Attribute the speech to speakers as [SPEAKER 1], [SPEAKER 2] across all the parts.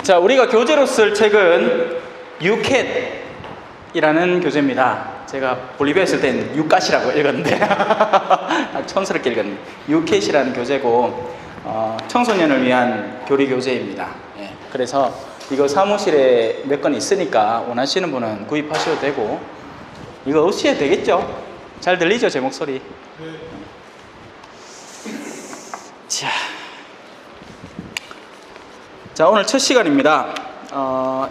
[SPEAKER 1] 자, 우리가 교재로 쓸 책은 유캣이라는 교재입니다. 제가 볼리비아 있을 땐 유갓이라고 읽었는데 촌스럽게 읽었는데 유캣이라는 교재고 청소년을 위한 교리 교재입니다. 예, 그래서 이거 사무실에 몇 권 있으니까 원하시는 분은 구입하셔도 되고, 이거 없이도 되겠죠? 잘 들리죠, 제 목소리? 네. 자, 오늘 첫 시간입니다.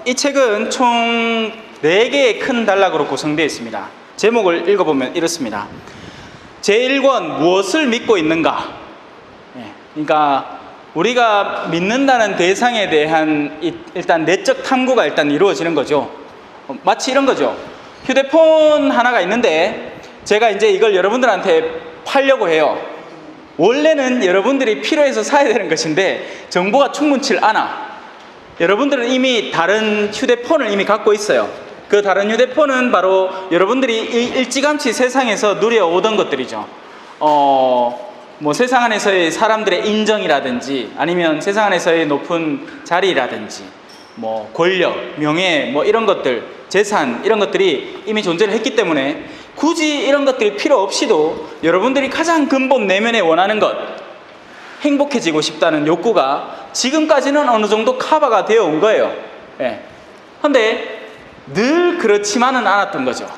[SPEAKER 1] 이 책은 총 4개의 큰 단락으로 구성되어 있습니다. 제목을 읽어보면 이렇습니다. 제1권, 무엇을 믿고 있는가? 그러니까 우리가 믿는다는 대상에 대한 일단 내적 탐구가 일단 이루어지는 거죠. 마치 이런 거죠. 휴대폰 하나가 있는데 제가 이제 이걸 여러분들한테 팔려고 해요. 원래는 여러분들이 필요해서 사야 되는 것인데 정보가 충분치 않아. 여러분들은 이미 다른 휴대폰을 이미 갖고 있어요. 그 다른 휴대폰은 바로 여러분들이 일찌감치 세상에서 누려오던 것들이죠. 뭐 세상 안에서의 사람들의 인정이라든지, 아니면 세상 안에서의 높은 자리라든지, 뭐 권력, 명예, 뭐 이런 것들, 재산, 이런 것들이 이미 존재를 했기 때문에 굳이 이런 것들이 필요 없이도 여러분들이 가장 근본 내면에 원하는 것, 행복해지고 싶다는 욕구가 지금까지는 어느 정도 커버가 되어 온 거예요. 근데 늘 그렇지만은 않았던 거죠.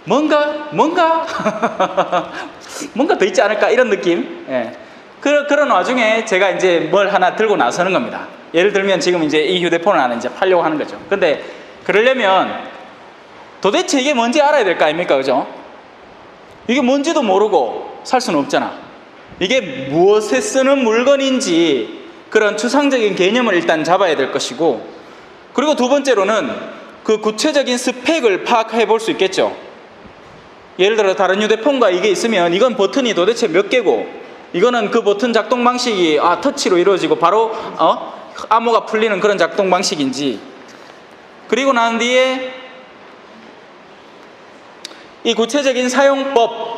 [SPEAKER 1] 뭔가 더 있지 않을까, 이런 느낌. 그런 와중에 제가 이제 뭘 하나 들고 나서는 겁니다. 예를 들면 지금 이제 이 휴대폰을 하나 이제 팔려고 하는 거죠. 근데 그러려면 도대체 이게 뭔지 알아야 될 거 아닙니까? 그죠? 이게 뭔지도 모르고 살 수는 없잖아. 이게 무엇에 쓰는 물건인지 그런 추상적인 개념을 일단 잡아야 될 것이고, 그리고 두 번째로는 그 구체적인 스펙을 파악해 볼 수 있겠죠. 예를 들어 다른 휴대폰과 이게 있으면 이건 버튼이 도대체 몇 개고, 이거는 그 버튼 작동 방식이 터치로 이루어지고 바로 암호가 풀리는 그런 작동 방식인지, 그리고 난 뒤에 이 구체적인 사용법이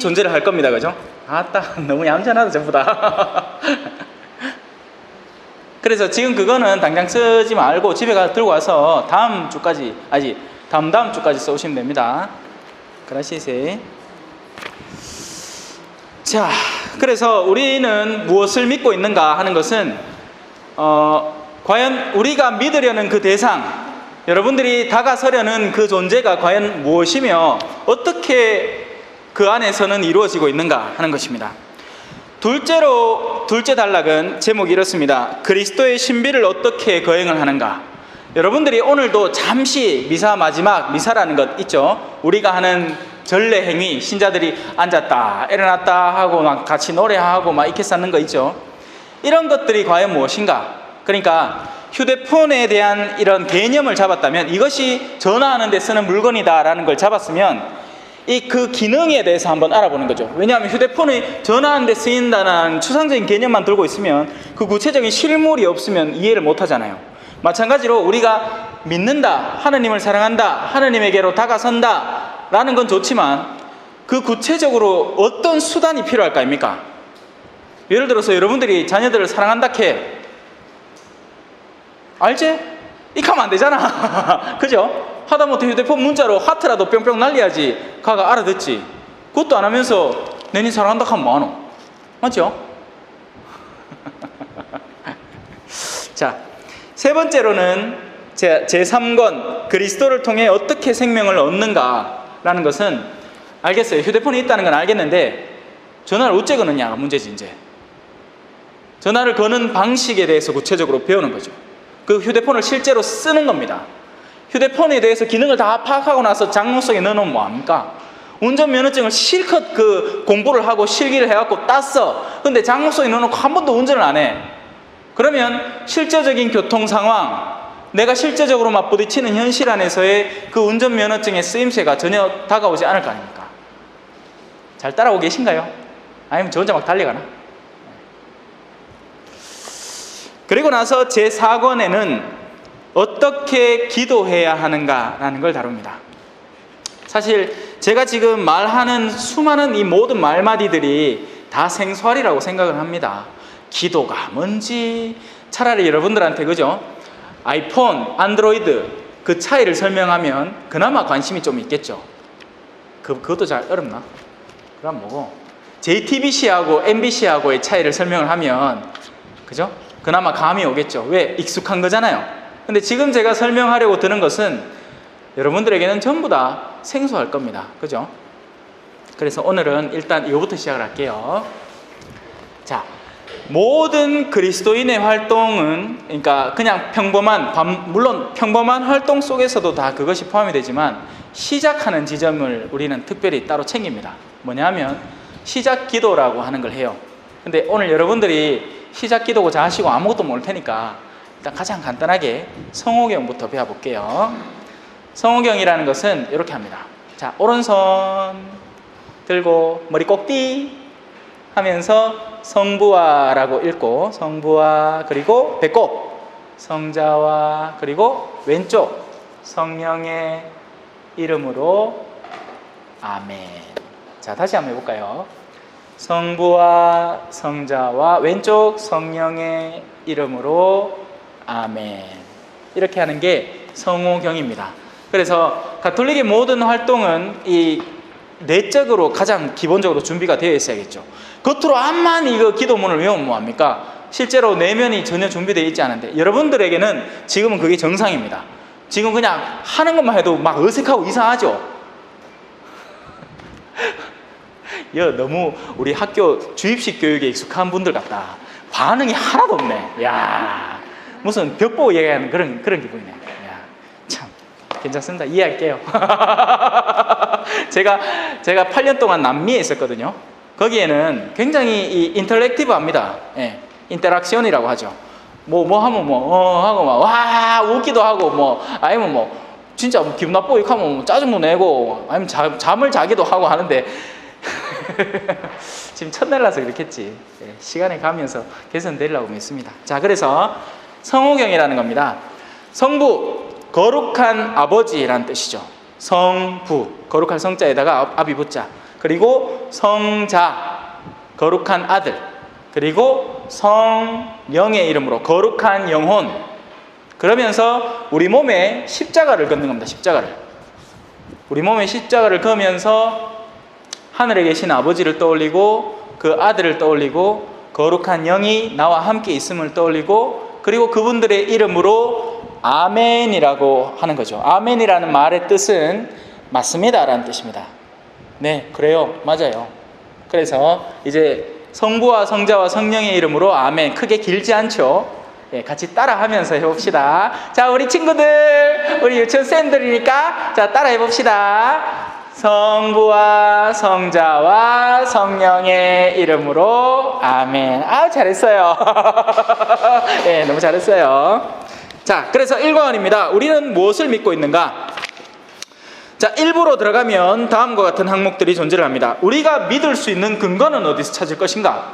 [SPEAKER 1] 존재를 할 겁니다. 그죠? 아따, 너무 얌전하다 전부 다. 그래서 지금 그거는 당장 쓰지 말고 집에 가서 들고 와서 다음 주까지 써오시면 됩니다. 그라시세. 자, 그래서 우리는 무엇을 믿고 있는가 하는 것은 과연 우리가 믿으려는 그 대상, 여러분들이 다가서려는 그 존재가 과연 무엇이며 어떻게 그 안에서는 이루어지고 있는가 하는 것입니다. 둘째 단락은 제목이 이렇습니다. 그리스도의 신비를 어떻게 거행을 하는가. 여러분들이 오늘도 잠시 미사 마지막, 미사라는 것 있죠. 우리가 하는 전례 행위, 신자들이 앉았다 일어났다 하고 막 같이 노래하고 막 이렇게 쌓는 거 있죠. 이런 것들이 과연 무엇인가. 그러니까 휴대폰에 대한 이런 개념을 잡았다면, 이것이 전화하는 데 쓰는 물건이다라는 걸 잡았으면 그 기능에 대해서 한번 알아보는 거죠. 왜냐하면 휴대폰이 전화하는 데 쓰인다는 추상적인 개념만 들고 있으면 그 구체적인 실물이 없으면 이해를 못 하잖아요. 마찬가지로 우리가 믿는다, 하느님을 사랑한다, 하느님에게로 다가선다 라는 건 좋지만 그 구체적으로 어떤 수단이 필요할 거 아닙니까? 예를 들어서 여러분들이 자녀들을 사랑한다 캐, 알지? 이렇게 하면 안 되잖아. 그죠? 하다못해 휴대폰 문자로 하트라도 뿅뿅 날려야지 가가 알아듣지. 그것도 안 하면서 내니 사랑한다 하면 뭐하노? 맞죠? 자, 세 번째로는 제3권 그리스도를 통해 어떻게 생명을 얻는가라는 것은, 알겠어요. 휴대폰이 있다는 건 알겠는데 전화를 어째 거느냐가 문제지. 이제 전화를 거는 방식에 대해서 구체적으로 배우는 거죠. 그 휴대폰을 실제로 쓰는 겁니다. 휴대폰에 대해서 기능을 다 파악하고 나서 장롱 속에 넣어놓으면 뭐합니까? 운전면허증을 실컷 그 공부를 하고 실기를 해갖고 땄어. 근데 장롱 속에 넣어놓고 한 번도 운전을 안 해. 그러면 실제적인 교통 상황, 내가 실제적으로 맞부딪히는 현실 안에서의 그 운전면허증의 쓰임새가 전혀 다가오지 않을 거 아닙니까? 잘 따라오고 계신가요? 아니면 저 혼자 막 달려가나? 그리고 나서 제4권에는 어떻게 기도해야 하는가라는 걸 다룹니다. 사실 제가 지금 말하는 수많은 이 모든 말마디들이 다 생소하리라고 생각을 합니다. 기도가 뭔지, 차라리 여러분들한테 그죠? 아이폰, 안드로이드 그 차이를 설명하면 그나마 관심이 좀 있겠죠. 그것도 잘 어렵나? 그럼 뭐고? JTBC하고 MBC하고의 차이를 설명을 하면 그죠? 그나마 감이 오겠죠. 왜? 익숙한 거잖아요. 근데 지금 제가 설명하려고 드는 것은 여러분들에게는 전부 다 생소할 겁니다. 그죠? 그래서 오늘은 일단 이거부터 시작을 할게요. 자, 모든 그리스도인의 활동은 그러니까 그냥 물론 평범한 활동 속에서도 다 그것이 포함이 되지만 시작하는 지점을 우리는 특별히 따로 챙깁니다. 뭐냐면 시작 기도라고 하는 걸 해요. 근데 오늘 여러분들이 시작 기도고자 하시고 아무것도 모를 테니까 일단 가장 간단하게 성호경부터 배워볼게요. 성호경이라는 것은 이렇게 합니다. 자, 오른손 들고 머리 꼭띠 하면서 성부와라고 읽고, 성부와 그리고 배꼽, 성자와 그리고 왼쪽 성령의 이름으로 아멘. 자, 다시 한번 해볼까요? 성부와 성자와 왼쪽 성령의 이름으로 아멘. 이렇게 하는 게 성호경입니다. 그래서 가톨릭의 모든 활동은 이 내적으로 가장 기본적으로 준비가 되어 있어야겠죠. 겉으로 암만 이거 기도문을 외우면 뭐합니까? 실제로 내면이 전혀 준비되어 있지 않은데 여러분들에게는 지금은 그게 정상입니다. 지금 그냥 하는 것만 해도 막 어색하고 이상하죠? 너무 우리 학교 주입식 교육에 익숙한 분들 같다. 반응이 하나도 없네. 야, 무슨 벽 보고 얘기하는 그런 기분이네. 야, 참 괜찮습니다. 이해할게요. 제가 8년 동안 남미에 있었거든요. 거기에는 굉장히 이 인터랙티브합니다. 예, 인터랙션이라고 하죠. 뭐 하면 하고 막 와 웃기도 하고 아니면 진짜 기분 나쁘고 이렇게 하면 짜증도 내고 아니면 잠을 자기도 하고 하는데 지금 첫날라서 그렇겠지. 예, 시간이 가면서 개선되리라고 믿습니다. 자, 그래서 성호경이라는 겁니다. 성부, 거룩한 아버지라는 뜻이죠. 성부, 거룩한 성자에다가 아비부자, 그리고 성자, 거룩한 아들, 그리고 성령의 이름으로 거룩한 영혼. 그러면서 우리 몸에 십자가를 걷는 겁니다. 십자가를. 우리 몸에 십자가를 걸면서 하늘에 계신 아버지를 떠올리고 그 아들을 떠올리고 거룩한 영이 나와 함께 있음을 떠올리고 그리고 그분들의 이름으로 아멘이라고 하는 거죠. 아멘이라는 말의 뜻은 맞습니다 라는 뜻입니다. 네, 그래요. 맞아요. 그래서 이제 성부와 성자와 성령의 이름으로 아멘. 크게 길지 않죠? 네, 같이 따라 하면서 해봅시다. 자, 우리 친구들, 우리 유치원생들이니까 자, 따라 해봅시다. 성부와 성자와 성령의 이름으로 아멘. 아우, 잘했어요. 네, 너무 잘했어요. 자, 그래서 1과원입니다. 우리는 무엇을 믿고 있는가? 자, 1부로 들어가면 다음과 같은 항목들이 존재를 합니다. 우리가 믿을 수 있는 근거는 어디서 찾을 것인가?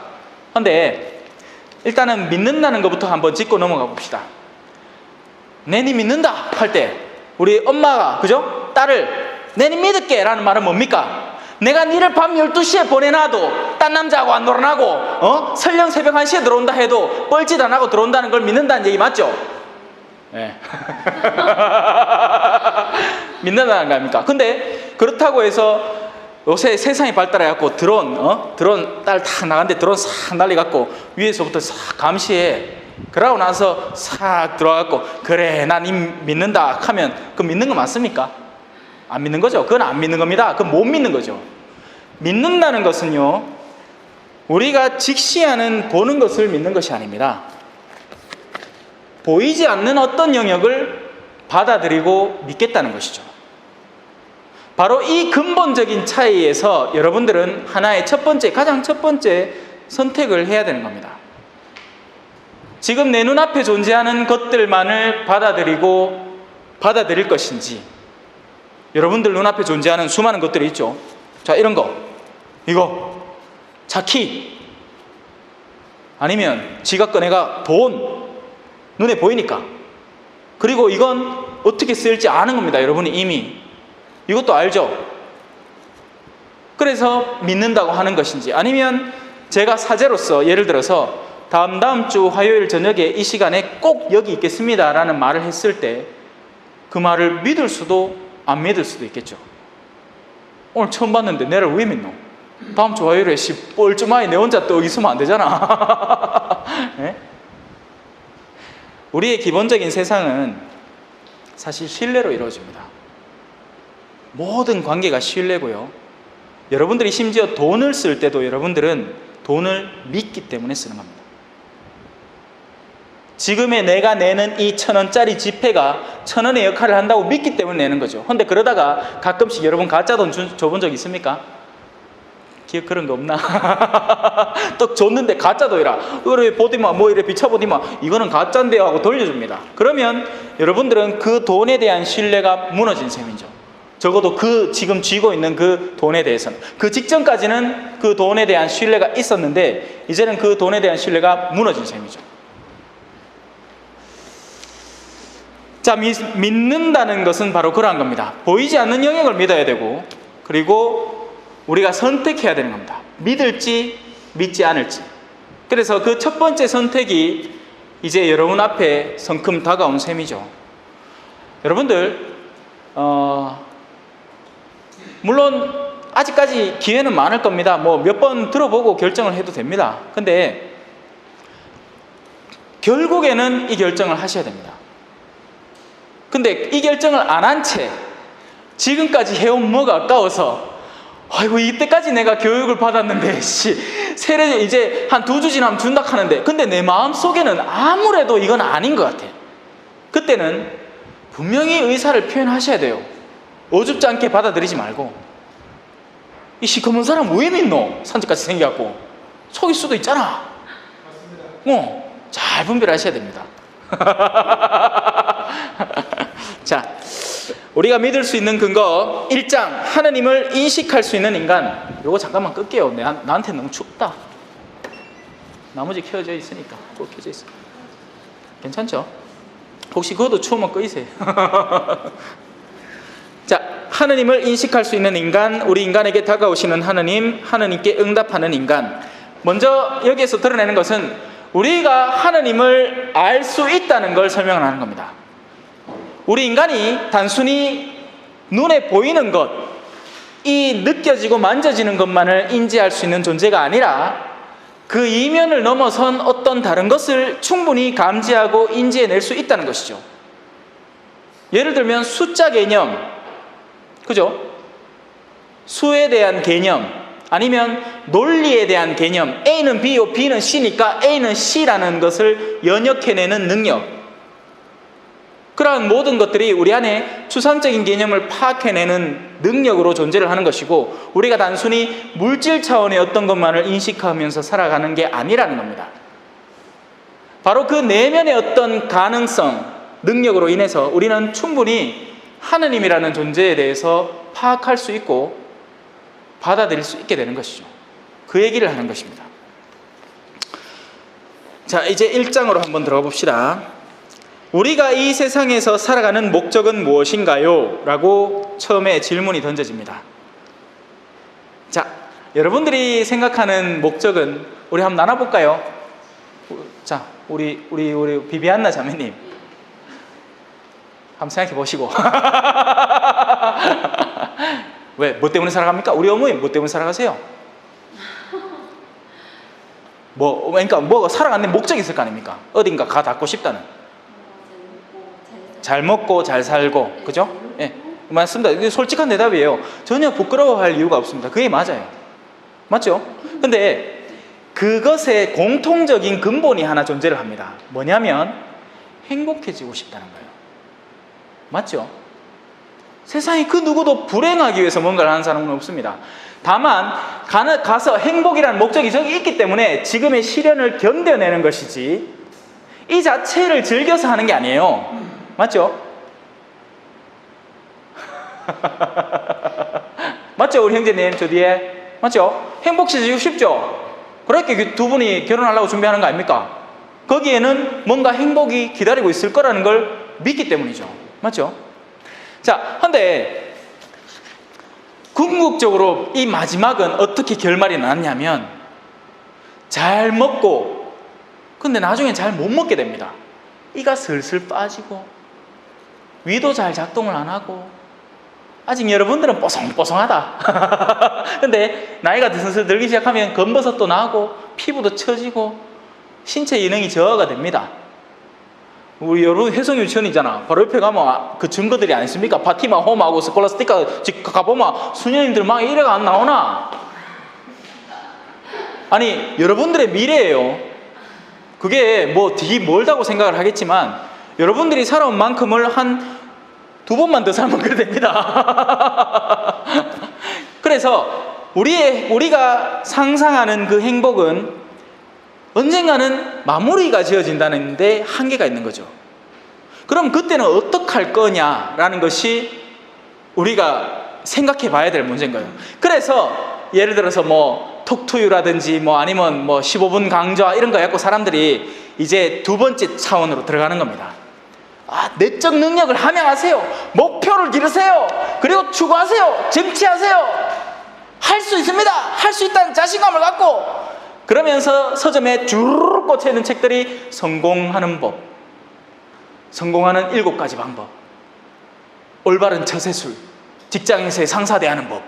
[SPEAKER 1] 근데 일단은 믿는다는 것부터 한번 짚고 넘어가 봅시다. 내니 믿는다 할 때 우리 엄마가 그죠? 딸을 내니 믿을게 라는 말은 뭡니까? 내가 니를 밤 12시에 보내놔도 딴 남자하고 안 놀아나고 설령 새벽 1시에 들어온다 해도 뻘짓 안 하고 들어온다는 걸 믿는다는 얘기 맞죠? 네. 믿는다는 거 아닙니까? 근데 그렇다고 해서 요새 세상이 발달해갖고 드론 딸 탁 나갔는데 드론 싹 날려갖고 위에서부터 싹 감시해. 그러고 나서 싹 들어와갖고 그래 난 믿는다 하면 그 믿는 거 맞습니까? 안 믿는 거죠. 그건 안 믿는 겁니다. 그건 못 믿는 거죠. 믿는다는 것은요, 우리가 직시하는 보는 것을 믿는 것이 아닙니다. 보이지 않는 어떤 영역을 받아들이고 믿겠다는 것이죠. 바로 이 근본적인 차이에서 여러분들은 하나의 가장 첫 번째 선택을 해야 되는 겁니다. 지금 내 눈앞에 존재하는 것들만을 받아들일 것인지, 여러분들 눈앞에 존재하는 수많은 것들이 있죠. 자, 이런 거, 이거, 차 키, 아니면 지갑 꺼내가 돈, 눈에 보이니까. 그리고 이건 어떻게 쓰일지 아는 겁니다. 여러분이 이미 이것도 알죠. 그래서 믿는다고 하는 것인지, 아니면 제가 사제로서 예를 들어서 다음 주 화요일 저녁에 이 시간에 꼭 여기 있겠습니다 라는 말을 했을 때 그 말을 믿을 수도 안 믿을 수도 있겠죠. 오늘 처음 봤는데 내를 왜 믿노? 다음 주 화요일에 뻘쭘하게 내 혼자 또 여기 있으면 안 되잖아. 네? 우리의 기본적인 세상은 사실 신뢰로 이루어집니다. 모든 관계가 신뢰고요. 여러분들이 심지어 돈을 쓸 때도 여러분들은 돈을 믿기 때문에 쓰는 겁니다. 지금의 내가 내는 이 1,000원짜리 지폐가 1,000원의 역할을 한다고 믿기 때문에 내는 거죠. 근데 그러다가 가끔씩 여러분 가짜 돈 줘본 적 있습니까? 기억 그런 거 없나? 또 줬는데 가짜 돈이라 그래 보디마 뭐 이래 비춰보디마 이거는 가짜인데요 하고 돌려줍니다. 그러면 여러분들은 그 돈에 대한 신뢰가 무너진 셈이죠. 적어도 그 지금 쥐고 있는 그 돈에 대해서는. 그 직전까지는 그 돈에 대한 신뢰가 있었는데 이제는 그 돈에 대한 신뢰가 무너진 셈이죠. 자, 믿는다는 것은 바로 그러한 겁니다. 보이지 않는 영역을 믿어야 되고, 그리고 우리가 선택해야 되는 겁니다. 믿을지 믿지 않을지. 그래서 그 첫 번째 선택이 이제 여러분 앞에 성큼 다가온 셈이죠. 여러분들 물론 아직까지 기회는 많을 겁니다. 뭐 몇 번 들어보고 결정을 해도 됩니다. 근데 결국에는 이 결정을 하셔야 됩니다. 근데 이 결정을 안 한 채 지금까지 해온 뭐가 아까워서 아이고 이때까지 내가 교육을 받았는데 세례 이제 한 2주 지나면 준다 하는데 근데 내 마음속에는 아무래도 이건 아닌 것 같아. 그때는 분명히 의사를 표현하셔야 돼요. 어줍지 않게 받아들이지 말고 이 시커먼 사람 왜 믿노? 산적같이 생겨갖고 속일 수도 있잖아. 잘 분별하셔야 됩니다. 자, 우리가 믿을 수 있는 근거 1장 하느님을 인식할 수 있는 인간. 요거 잠깐만 끌게요. 나한테 너무 춥다. 나머지 켜져 있으니까 꼭 켜져 있어. 괜찮죠? 혹시 그것도 추우면 끄이세요. 자, 하느님을 인식할 수 있는 인간, 우리 인간에게 다가오시는 하느님, 하느님께 응답하는 인간. 먼저 여기에서 드러내는 것은 우리가 하느님을 알 수 있다는 걸 설명을 하는 겁니다. 우리 인간이 단순히 눈에 보이는 것, 이 느껴지고 만져지는 것만을 인지할 수 있는 존재가 아니라 그 이면을 넘어선 어떤 다른 것을 충분히 감지하고 인지해낼 수 있다는 것이죠. 예를 들면 숫자 개념, 그죠? 수에 대한 개념, 아니면 논리에 대한 개념, A는 B요, B는 C니까 A는 C라는 것을 연역해내는 능력, 그러한 모든 것들이 우리 안에 추상적인 개념을 파악해내는 능력으로 존재를 하는 것이고 우리가 단순히 물질 차원의 어떤 것만을 인식하면서 살아가는 게 아니라는 겁니다. 바로 그 내면의 어떤 가능성, 능력으로 인해서 우리는 충분히 하느님이라는 존재에 대해서 파악할 수 있고 받아들일 수 있게 되는 것이죠. 그 얘기를 하는 것입니다. 자, 이제 1장으로 한번 들어가 봅시다. 우리가 이 세상에서 살아가는 목적은 무엇인가요? 라고 처음에 질문이 던져집니다. 자, 여러분들이 생각하는 목적은 우리 한번 나눠볼까요? 자, 우리 비비안나 자매님 한번 생각해 보시고 왜? 뭐 때문에 살아갑니까? 우리 어머니 뭐 때문에 살아가세요? 그러니까 뭐가 살아가는 목적이 있을 거 아닙니까? 어딘가 가 닿고 싶다는. 잘 먹고 잘 살고, 그죠? 예, 맞습니다. 이게 솔직한 대답이에요. 전혀 부끄러워할 이유가 없습니다. 그게 맞아요. 맞죠? 근데 그것의 공통적인 근본이 하나 존재를 합니다. 뭐냐면 행복해지고 싶다는 거예요. 맞죠? 세상에 그 누구도 불행하기 위해서 뭔가를 하는 사람은 없습니다. 다만 가서 행복이라는 목적이 저기 있기 때문에 지금의 시련을 견뎌내는 것이지 이 자체를 즐겨서 하는 게 아니에요. 맞죠? 맞죠? 우리 형제님 저 뒤에 맞죠? 행복해지고 싶죠? 그렇게 두 분이 결혼하려고 준비하는 거 아닙니까? 거기에는 뭔가 행복이 기다리고 있을 거라는 걸 믿기 때문이죠. 맞죠? 자, 근데 궁극적으로 이 마지막은 어떻게 결말이 났냐면 잘 먹고 근데 나중엔 잘 못 먹게 됩니다. 이가 슬슬 빠지고 위도 잘 작동을 안 하고 아직 여러분들은 뽀송뽀송하다. 근데 나이가 슬슬 들기 시작하면 검버섯도 나고 피부도 처지고 신체 기능이 저하가 됩니다. 우리 여러분 혜성 유치원이잖아. 바로 옆에 가면 그 증거들이 아니십니까? 파티마, 홈하고 스콜라스티카 가보면 수녀님들 막 이래가 안 나오나? 아니 여러분들의 미래예요. 그게 뭐 되게 멀다고 생각을 하겠지만 여러분들이 살아온 만큼을 한 2번만 더 살면 그래 됩니다. 그래서 우리가 상상하는 그 행복은 언젠가는 마무리가 지어진다는 데 한계가 있는 거죠. 그럼 그때는 어떻게 할 거냐라는 것이 우리가 생각해 봐야 될 문제인 거예요. 그래서 예를 들어서 뭐 톡투유라든지 뭐 아니면 뭐 15분 강좌 이런 거 갖고 사람들이 이제 2번째 차원으로 들어가는 겁니다. 내적 능력을 함양하세요. 목표를 기르세요. 그리고 추구하세요. 쟁취하세요. 할 수 있습니다. 할 수 있다는 자신감을 갖고 그러면서 서점에 주르륵 꽂혀있는 책들이 성공하는 법, 성공하는 7가지 방법, 올바른 처세술, 직장에서의 상사 대하는 법,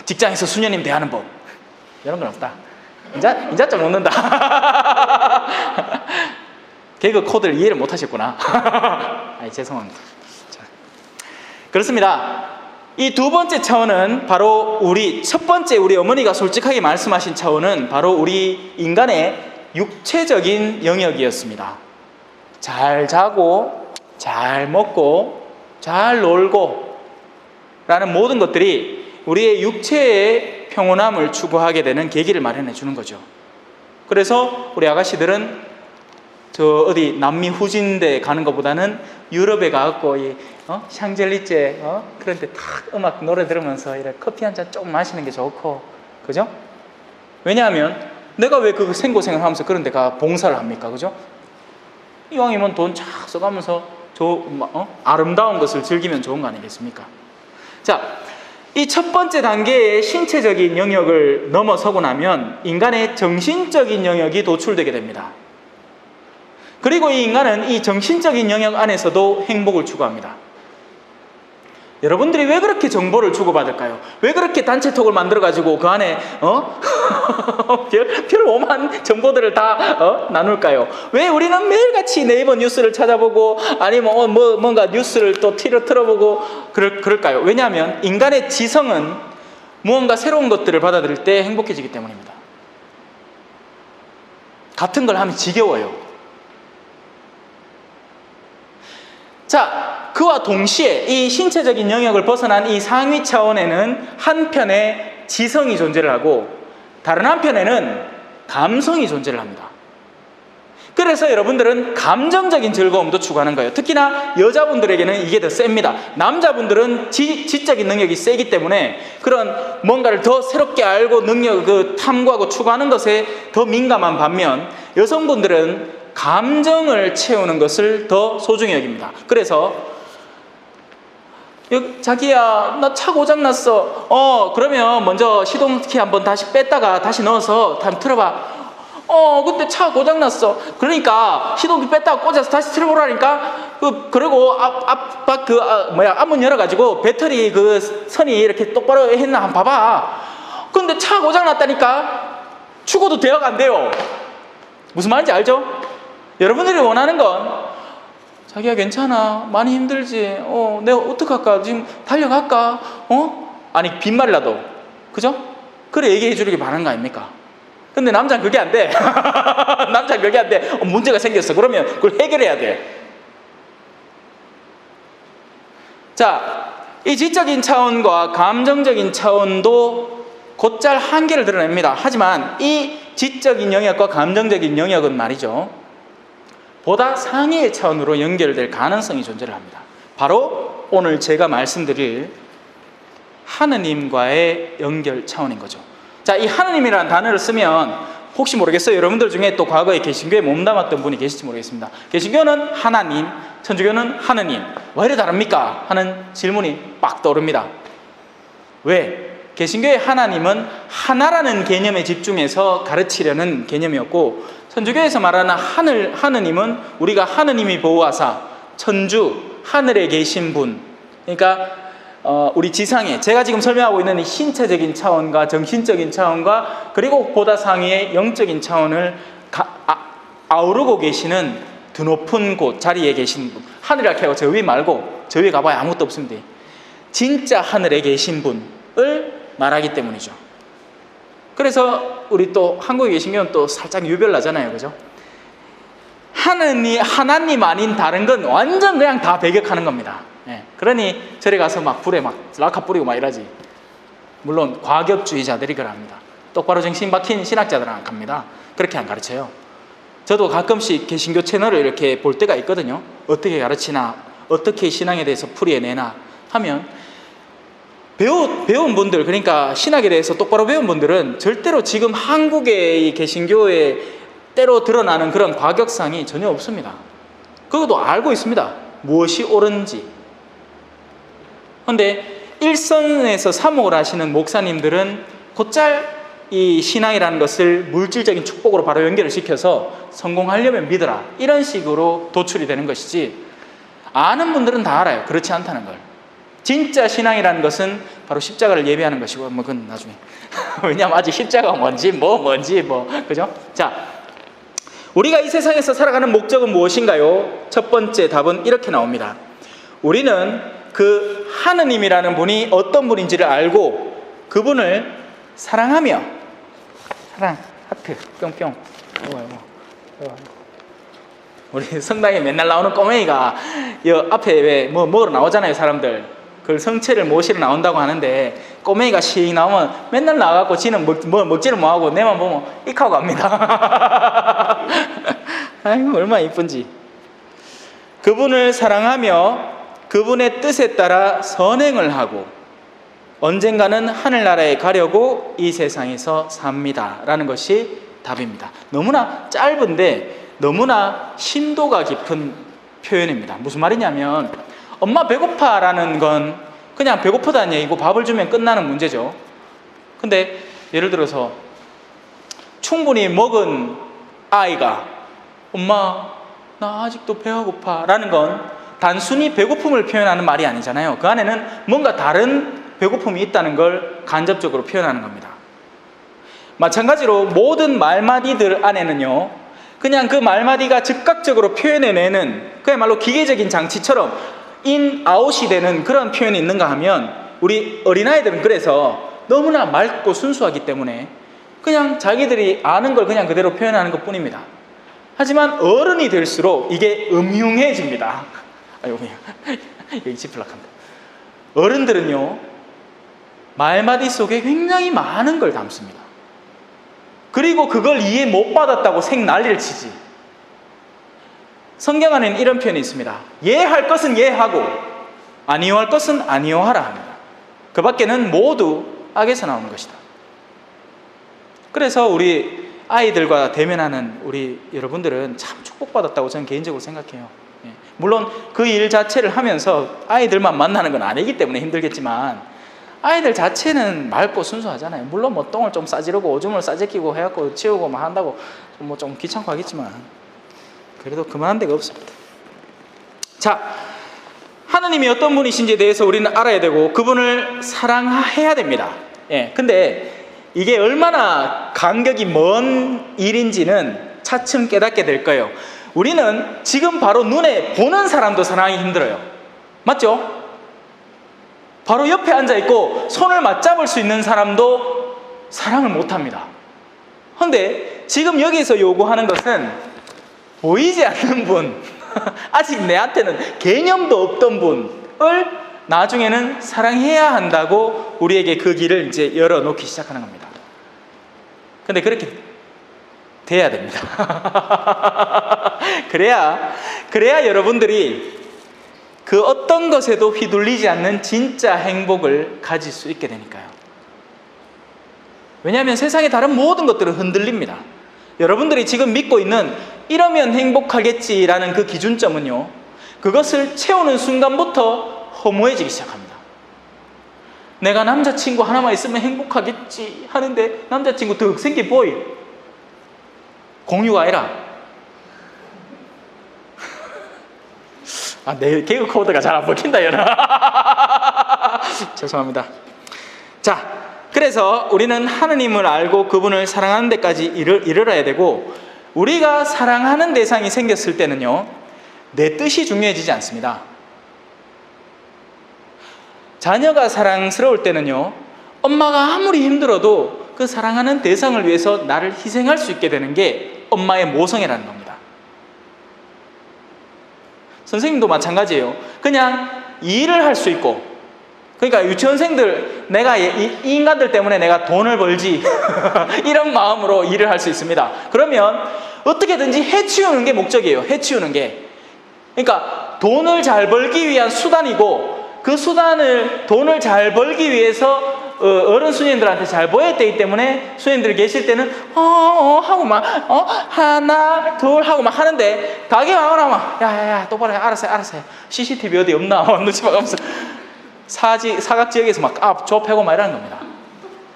[SPEAKER 1] 직장에서 수녀님 대하는 법 이런 건 없다. 인자 좀 웃는다. 개그 코드를 이해를 못 하셨구나. 죄송합니다. 자, 그렇습니다. 이 2번째 차원은 바로 첫 번째 우리 어머니가 솔직하게 말씀하신 차원은 바로 우리 인간의 육체적인 영역이었습니다. 잘 자고, 잘 먹고, 잘 놀고 라는 모든 것들이 우리의 육체의 평온함을 추구하게 되는 계기를 마련해 주는 거죠. 그래서 우리 아가씨들은 어디 남미 후진대 가는 것보다는 유럽에 가갖고 샹젤리제 그런 데 탁 음악 노래 들으면서 이렇게 커피 한 잔 조금 마시는 게 좋고, 그죠? 왜냐하면 내가 왜 그 생고생을 하면서 그런 데 가 봉사를 합니까? 그죠? 이왕이면 돈 쫙 써가면서 아름다운 것을 즐기면 좋은 거 아니겠습니까? 자, 이 첫 번째 단계의 신체적인 영역을 넘어서고 나면 인간의 정신적인 영역이 도출되게 됩니다. 그리고 이 인간은 이 정신적인 영역 안에서도 행복을 추구합니다. 여러분들이 왜 그렇게 정보를 주고받을까요? 왜 그렇게 단체톡을 만들어가지고 그 안에 별 오만 정보들을 다 나눌까요? 왜 우리는 매일같이 네이버 뉴스를 찾아보고 아니면 뭔가 뉴스를 또 틀어보고 그럴까요? 왜냐하면 인간의 지성은 무언가 새로운 것들을 받아들일 때 행복해지기 때문입니다. 같은 걸 하면 지겨워요. 자, 그와 동시에 이 신체적인 영역을 벗어난 이 상위 차원에는 한편의 지성이 존재를 하고 다른 한편에는 감성이 존재를 합니다. 그래서 여러분들은 감정적인 즐거움도 추구하는 거예요. 특히나 여자분들에게는 이게 더 셉니다. 남자분들은 지적인 능력이 세기 때문에 그런 뭔가를 더 새롭게 알고 탐구하고 추구하는 것에 더 민감한 반면 여성분들은 감정을 채우는 것을 더 소중히 여깁니다. 그래서 자기야 나 차 고장났어. 그러면 먼저 시동키 한번 다시 뺐다가 다시 넣어서 한번 틀어봐. 그때 차 고장났어. 그러니까 시동키 뺐다가 꽂아서 다시 틀어보라니까. 그리고 앞문 열어가지고 배터리 그 선이 이렇게 똑바로 했나 한번 봐봐. 근데 차 고장났다니까. 죽어도 대화가 안 돼요. 무슨 말인지 알죠? 여러분들이 원하는 건 자기야 괜찮아, 많이 힘들지, 내가 어떡할까, 지금 달려갈까, 아니 빈말이라도, 그죠? 그래 얘기해 주길 바라는 거 아닙니까? 근데 남자는 그게 안 돼. 남자는 그게 안 돼. 문제가 생겼어. 그러면 그걸 해결해야 돼. 자, 이 지적인 차원과 감정적인 차원도 곧잘 한계를 드러냅니다. 하지만 이 지적인 영역과 감정적인 영역은 말이죠, 보다 상위의 차원으로 연결될 가능성이 존재를 합니다. 바로 오늘 제가 말씀드릴 하느님과의 연결 차원인 거죠. 자, 이 하느님이라는 단어를 쓰면 혹시 모르겠어요. 여러분들 중에 또 과거에 개신교에 몸담았던 분이 계실지 모르겠습니다. 개신교는 하나님, 천주교는 하느님. 왜 이래 다릅니까? 하는 질문이 빡 떠오릅니다. 왜? 개신교의 하나님은 하나라는 개념에 집중해서 가르치려는 개념이었고, 천주교에서 말하는 하느님은 우리가 하느님이 보호하사 천주, 하늘에 계신 분, 그러니까 우리 지상에 제가 지금 설명하고 있는 이 신체적인 차원과 정신적인 차원과 그리고 보다 상위의 영적인 차원을 아우르고 계시는 드높은 곳 자리에 계신 분, 하늘이라 하고 저 위 말고 저 위에 가봐야 아무것도 없습니다. 진짜 하늘에 계신 분을 말하기 때문이죠. 그래서 우리 또 한국에 계시면 또 살짝 유별나잖아요, 그죠? 하나님 아닌 다른 건 완전 그냥 다 배격하는 겁니다. 예. 그러니 절에 가서 막 불에 막 락카 뿌리고 막 이러지. 물론 과격주의자들이 그럽니다. 똑바로 정신 박힌 신학자들은 갑니다. 그렇게 안 가르쳐요. 저도 가끔씩 개신교 채널을 이렇게 볼 때가 있거든요. 어떻게 가르치나, 어떻게 신앙에 대해서 풀이해내나 하면 배운 분들, 그러니까 신학에 대해서 똑바로 배운 분들은 절대로 지금 한국의 개신교에 때로 드러나는 그런 과격성이 전혀 없습니다. 그것도 알고 있습니다. 무엇이 옳은지. 그런데 일선에서 사목을 하시는 목사님들은 곧잘 이 신앙이라는 것을 물질적인 축복으로 바로 연결을 시켜서 성공하려면 믿어라, 이런 식으로 도출이 되는 것이지, 아는 분들은 다 알아요. 그렇지 않다는 걸. 진짜 신앙이라는 것은 바로 십자가를 예배하는 것이고, 뭐 그건 나중에 왜냐하면 아직 십자가가 뭔지 그죠? 자, 우리가 이 세상에서 살아가는 목적은 무엇인가요? 첫 번째 답은 이렇게 나옵니다. 우리는 그 하느님이라는 분이 어떤 분인지를 알고 그분을 사랑하며, 사랑 하트 뿅뿅. 우리 성당에 맨날 나오는 꼬맹이가 여 앞에 왜 뭐 먹으러 나오잖아요, 사람들. 그걸 성체를 모시러 나온다고 하는데, 꼬맹이가 씩 나오면 맨날 나가고 지는 먹지를 못하고 내만 보면 익하고 갑니다. 아이고, 얼마나 이쁜지. 그분을 사랑하며 그분의 뜻에 따라 선행을 하고 언젠가는 하늘나라에 가려고 이 세상에서 삽니다 라는 것이 답입니다. 너무나 짧은데 너무나 심도가 깊은 표현입니다. 무슨 말이냐면, 엄마 배고파 라는 건 그냥 배고프다는 얘기고 밥을 주면 끝나는 문제죠. 근데 예를 들어서 충분히 먹은 아이가 엄마 나 아직도 배가 고파 라는 건 단순히 배고픔을 표현하는 말이 아니잖아요. 그 안에는 뭔가 다른 배고픔이 있다는 걸 간접적으로 표현하는 겁니다. 마찬가지로 모든 말마디들 안에는요, 그냥 그 말마디가 즉각적으로 표현해내는 그야말로 기계적인 장치처럼 인아웃이 되는 그런 표현이 있는가 하면, 우리 어린아이들은 그래서 너무나 맑고 순수하기 때문에 그냥 자기들이 아는 걸 그냥 그대로 표현하는 것 뿐입니다. 하지만 어른이 될수록 이게 음흉해집니다. 아이고, 여기 지플락한다. 어른들은요, 말마디 속에 굉장히 많은 걸 담습니다. 그리고 그걸 이해 못 받았다고 생난리를 치지. 성경 안에는 이런 표현이 있습니다. 예할 것은 예하고 아니요할 것은 아니요하라 합니다. 그 밖에는 모두 악에서 나오는 것이다. 그래서 우리 아이들과 대면하는 우리 여러분들은 참 축복받았다고 저는 개인적으로 생각해요. 물론 그 일 자체를 하면서 아이들만 만나는 건 아니기 때문에 힘들겠지만, 아이들 자체는 맑고 순수하잖아요. 물론 뭐 똥을 좀 싸지르고 오줌을 싸제끼고 해갖고 치우고 막 한다고 뭐 좀 귀찮고 하겠지만, 그래도 그만한 데가 없습니다. 자, 하느님이 어떤 분이신지에 대해서 우리는 알아야 되고 그분을 사랑해야 됩니다. 근데 이게 얼마나 간격이 먼 일인지는 차츰 깨닫게 될 거예요. 우리는 지금 바로 눈에 보는 사람도 사랑하기 힘들어요. 맞죠? 바로 옆에 앉아있고 손을 맞잡을 수 있는 사람도 사랑을 못합니다. 그런데 지금 여기서 요구하는 것은 보이지 않는 분, 아직 내한테는 개념도 없던 분을 나중에는 사랑해야 한다고 우리에게 그 길을 이제 열어놓기 시작하는 겁니다. 근데 그렇게 돼야 됩니다. 그래야 여러분들이 그 어떤 것에도 휘둘리지 않는 진짜 행복을 가질 수 있게 되니까요. 왜냐하면 세상의 다른 모든 것들은 흔들립니다. 여러분들이 지금 믿고 있는 이러면 행복하겠지라는 그 기준점은요, 그것을 채우는 순간부터 허무해지기 시작합니다. 내가 남자친구 하나만 있으면 행복하겠지 하는데 남자친구 더 생긴 보이. 공유가 아니라. 내 개그 코드가 잘 안 먹힌다, 여러분. 죄송합니다. 자, 그래서 우리는 하느님을 알고 그분을 사랑하는 데까지 이르러야 되고, 우리가 사랑하는 대상이 생겼을 때는요, 내 뜻이 중요해지지 않습니다. 자녀가 사랑스러울 때는요, 엄마가 아무리 힘들어도 그 사랑하는 대상을 위해서 나를 희생할 수 있게 되는 게 엄마의 모성애라는 겁니다. 선생님도 마찬가지예요. 그냥 일을 할 수 있고, 그러니까 유치원생들, 내가 이 인간들 때문에 내가 돈을 벌지 이런 마음으로 일을 할 수 있습니다. 그러면 어떻게든지 해치우는 게 목적이에요. 해치우는 게. 그러니까 돈을 잘 벌기 위한 수단이고, 그 수단을 돈을 잘 벌기 위해서 어른 수녀님들한테 잘 보여야 되기 때문에 수녀님들 계실 때는 하고 막 하나 둘 하고 막 하는데, 가게 와오나 막 야야야 똑바로 해, 알았어 CCTV 어디 없나 눈치 봐가면서 사각지역에서 막 조 패고 막 이러는 겁니다.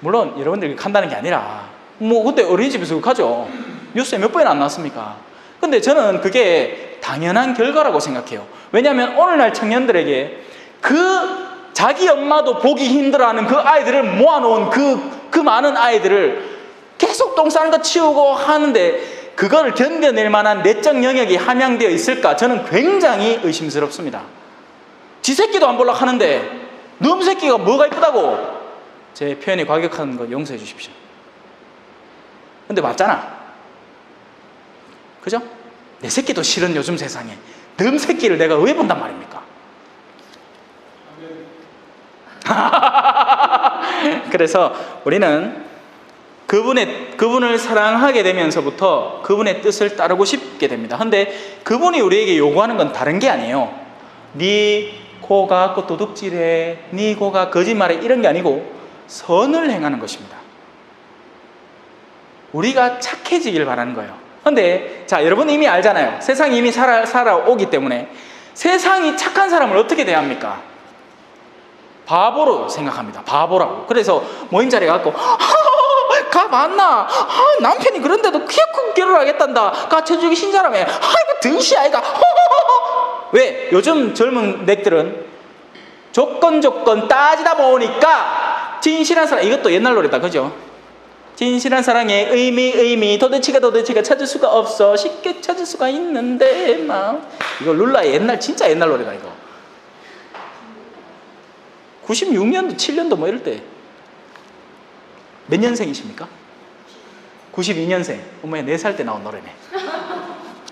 [SPEAKER 1] 물론 여러분들이 간다는 게 아니라 근데 어린이집에서 그렇게 하죠. 뉴스에 몇 번이나 안 나왔습니까? 근데 저는 그게 당연한 결과라고 생각해요. 왜냐하면 오늘날 청년들에게 자기 엄마도 보기 힘들어하는 그 아이들을 모아놓은 그 많은 아이들을 계속 똥 싸는 거 치우고 하는데, 그걸 견뎌낼 만한 내적 영역이 함양되어 있을까? 저는 굉장히 의심스럽습니다. 지 새끼도 안 보려고 하는데 놈 새끼가 뭐가 이쁘다고. 제 표현이 과격한 거 용서해 주십시오. 근데 맞잖아, 그죠? 내 새끼도 싫은 요즘 세상에 놈 새끼를 내가 왜 본단 말입니까? 그래서 우리는 그분을 사랑하게 되면서부터 그분의 뜻을 따르고 싶게 됩니다. 근데 그분이 우리에게 요구하는 건 다른 게 아니에요. 네 고가 도둑질해, 네 고가 거짓말해, 이런 게 아니고 선을 행하는 것입니다. 우리가 착해지길 바라는 거예요. 근데 자, 여러분 이미 알잖아요. 세상이 이미 살아오기 때문에 세상이 착한 사람을 어떻게 대합니까? 바보로 생각합니다. 바보라고. 그래서 모임 자리에 가고 가 맞나? 남편이 그런데도 키큰 결혼하겠단다. 가 저쪽이 신사람에 이거 등시 아이가. 왜? 요즘 젊은 넥들은 조건 따지다 보니까 진실한 사랑, 이것도 옛날 노래다, 그죠? 진실한 사랑의 의미 도대체가 찾을 수가 없어. 쉽게 찾을 수가 있는데 막. 이거 룰라의 진짜 옛날 노래다 이거. 96년도 7년도 뭐 이럴 때. 몇 년생이십니까? 92년생. 어머야 4살 때 나온 노래네.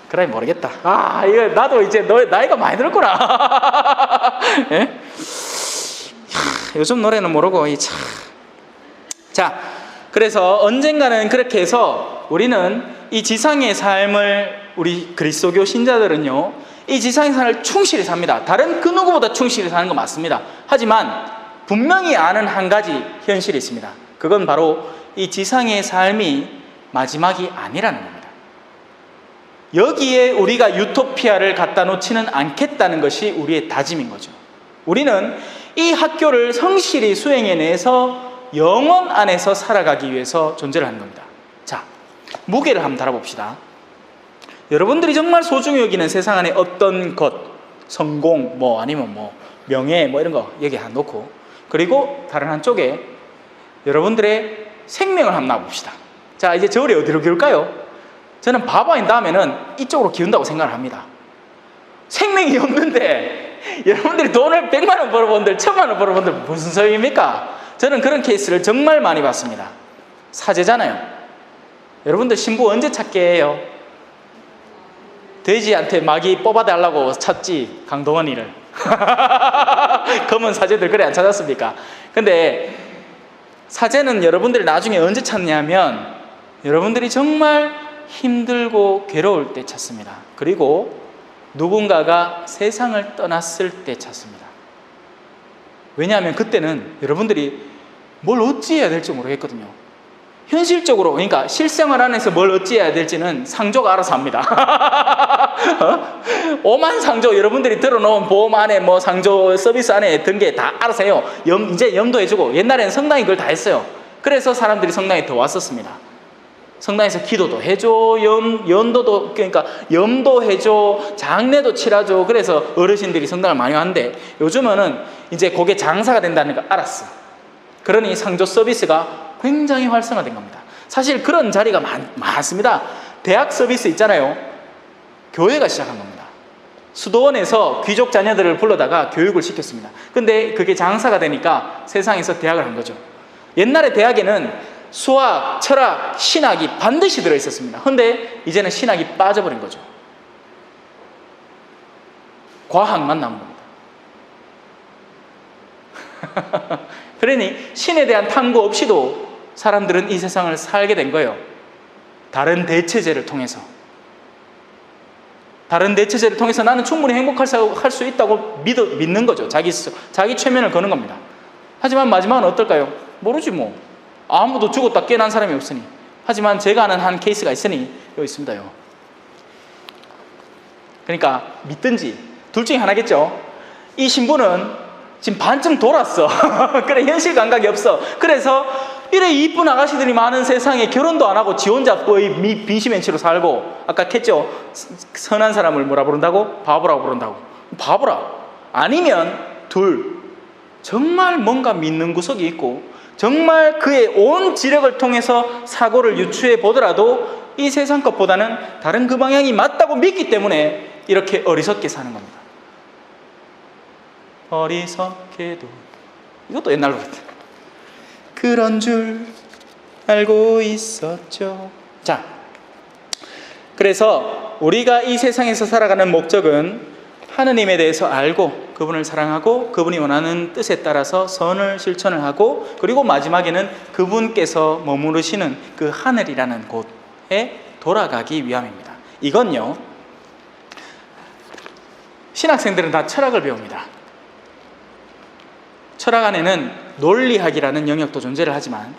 [SPEAKER 1] 그래 모르겠다. 이거 나도 이제 나이가 많이 들었구나. 예? 요즘 노래는 모르고 자, 그래서 언젠가는 그렇게 해서 우리는 이 지상의 삶을, 우리 그리스도교 신자들은요, 이 지상의 삶을 충실히 삽니다. 다른 그 누구보다 충실히 사는 거 맞습니다. 하지만 분명히 아는 한 가지 현실이 있습니다. 그건 바로 이 지상의 삶이 마지막이 아니라는 겁니다. 여기에 우리가 유토피아를 갖다 놓지는 않겠다는 것이 우리의 다짐인 거죠. 우리는 이 학교를 성실히 수행해내서 영원 안에서 살아가기 위해서 존재를 하는 겁니다. 자, 무게를 한번 달아봅시다. 여러분들이 정말 소중히 여기는 세상 안에 어떤 것, 성공, 아니면 명예, 이런 거 여기 한 놓고, 그리고 다른 한쪽에 여러분들의 생명을 한번 놔봅시다. 자, 이제 저울이 어디로 기울까요? 저는 바바인 다음에는 이쪽으로 기운다고 생각을 합니다. 생명이 없는데 여러분들이 돈을 100만 원 벌어본들, 1000만 원 벌어본들 무슨 소용입니까? 저는 그런 케이스를 정말 많이 봤습니다. 사제잖아요. 여러분들 신부 언제 찾게 해요? 돼지한테 마귀 뽑아달라고 찾지, 강동원이를. 검은 사제들 그래 안 찾았습니까? 근데 사제는 여러분들이 나중에 언제 찾냐면 여러분들이 정말 힘들고 괴로울 때 찾습니다. 그리고 누군가가 세상을 떠났을 때 찾습니다. 왜냐하면 그때는 여러분들이 뭘 어찌해야 될지 모르겠거든요. 현실적으로, 그러니까 실생활 안에서 뭘 어찌해야 될지는 상조가 알아서 합니다. 오만 상조, 여러분들이 들어놓은 보험 안에 뭐 상조 서비스 안에 든 게 다 알아서 해요. 이제 염도해주고, 옛날에는 성당이 그걸 다 했어요. 그래서 사람들이 성당에 더 왔었습니다. 성당에서 기도도 해줘, 연도도, 그러니까 염도해줘, 장례도 치러줘. 그래서 어르신들이 성당을 많이 왔는데, 요즘은 이제 그게 장사가 된다는 걸 알았어. 그러니 상조 서비스가 굉장히 활성화된 겁니다. 사실 그런 자리가 많습니다. 대학 서비스 있잖아요. 교회가 시작한 겁니다. 수도원에서 귀족 자녀들을 불러다가 교육을 시켰습니다. 근데 그게 장사가 되니까 세상에서 대학을 한 거죠. 옛날에 대학에는 수학, 철학, 신학이 반드시 들어있었습니다. 근데 이제는 신학이 빠져버린 거죠. 과학만 남은 겁니다. 그러니 신에 대한 탐구 없이도 사람들은 이 세상을 살게 된 거예요. 다른 대체제를 통해서. 다른 대체제를 통해서 나는 충분히 행복할 수 있다고 믿는 거죠. 자기 최면을 거는 겁니다. 하지만 마지막은 어떨까요? 모르지 뭐. 아무도 죽었다 깨어난 사람이 없으니. 하지만 제가 아는 한 케이스가 있으니 여기 있습니다요. 그러니까 믿든지 둘 중에 하나겠죠. 이 신부는 지금 반쯤 돌았어. 그래, 현실 감각이 없어. 그래서 이래 이쁜 아가씨들이 많은 세상에 결혼도 안 하고 지 혼자 거의 빈시맨치로 살고, 아까 했죠. 선한 사람을 뭐라 부른다고? 바보라고 부른다고. 바보라. 아니면 둘, 정말 뭔가 믿는 구석이 있고 정말 그의 온 지력을 통해서 사고를 유추해 보더라도 이 세상 것보다는 다른 그 방향이 맞다고 믿기 때문에 이렇게 어리석게 사는 겁니다. 어리석게도, 이것도 옛날 노래. 그런 줄 알고 있었죠. 자, 그래서 우리가 이 세상에서 살아가는 목적은 하느님에 대해서 알고 그분을 사랑하고 그분이 원하는 뜻에 따라서 선을 실천을 하고, 그리고 마지막에는 그분께서 머무르시는 그 하늘이라는 곳에 돌아가기 위함입니다. 이건요, 신학생들은 다 철학을 배웁니다. 철학 안에는 논리학이라는 영역도 존재를 하지만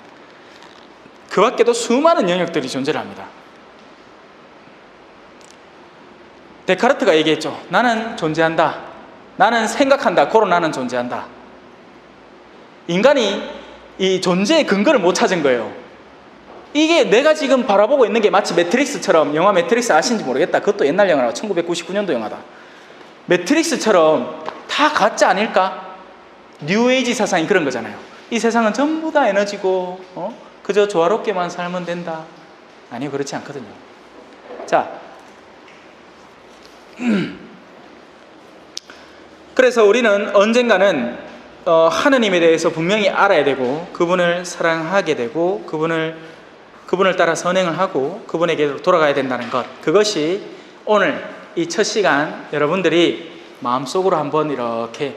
[SPEAKER 1] 그 밖에도 수많은 영역들이 존재를 합니다. 데카르트가 얘기했죠. 나는 존재한다. 나는 생각한다. 고로 나는 존재한다. 인간이 이 존재의 근거를 못 찾은 거예요. 이게 내가 지금 바라보고 있는 게 마치 매트릭스처럼, 영화 매트릭스 아시는지 모르겠다. 그것도 옛날 영화라고, 1999년도 영화다. 매트릭스처럼 다 가짜 아닐까? 뉴에이지 사상이 그런 거잖아요. 이 세상은 전부 다 에너지고 그저 조화롭게만 살면 된다. 아니요, 그렇지 않거든요. 자, 그래서 우리는 언젠가는 하느님에 대해서 분명히 알아야 되고, 그분을 사랑하게 되고, 그분을 따라 선행을 하고 그분에게 돌아가야 된다는 것, 그것이 오늘 이 첫 시간 여러분들이 마음속으로 한번 이렇게